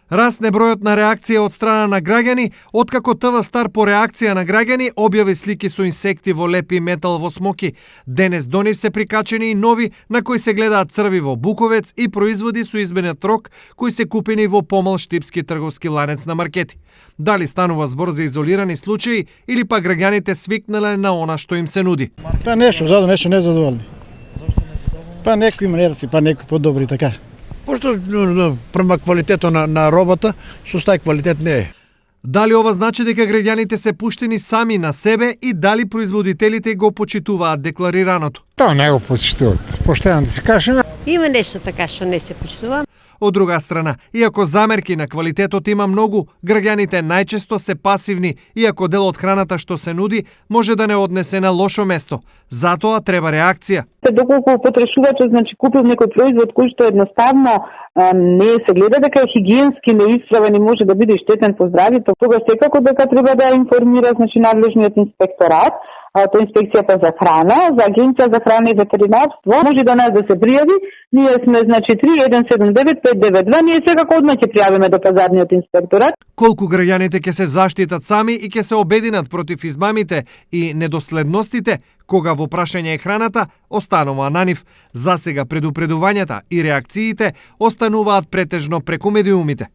Расне бројот на реакција од страна на граѓани, откако ТВ Стар по реакција на граѓани објави слики со инсекти во лепи метал во Смоки. Денес до нив се прикачени и нови на кои се гледаат црви во Буковец и производи со изменет рок кои се купени во помал штипски трговски ланец на маркети. Дали станува збор за изолирани случаи или па граѓаните свикнале на она што им се нуди? Па нешто незадоволни. Зошто незадоволни? Па некои има недоси, па некои подобри така. Пошто према квалитетот на робата, со тај квалитет не е. Дали ова значи дека граѓаните се пуштени сами на себе и дали производителите го почитуваат декларираното? Тоа не го почитуваат. Поштено да се кажеме. Има нешто така што не се почитува. Од друга страна, иако замерки на квалитетот има многу, граѓаните најчесто се пасивни, иако дел од храната што се нуди може да не однесе на лошо место. Затоа треба реакција. Доколку потрошувачот купил некој производ кој што едноставно не се гледа дека е хигиенски неисправен и може да биде штетен по здравјето, тогаш секако дека треба да информира надлежниот инспекторат, тоа инспекцијата за храна, за агенција за храна и ветеринарство, може да нас да се пријави. Ние сме 3179-592, ние секако одма ќе пријавиме до пазарниот инспекторат. Колку граѓаните ќе се заштитат сами и ќе се обединат против измамите и недоследностите, кога во прашање е храната, останува на нив. Засега предупредувањата и реакциите остануваат претежно преку медиумите.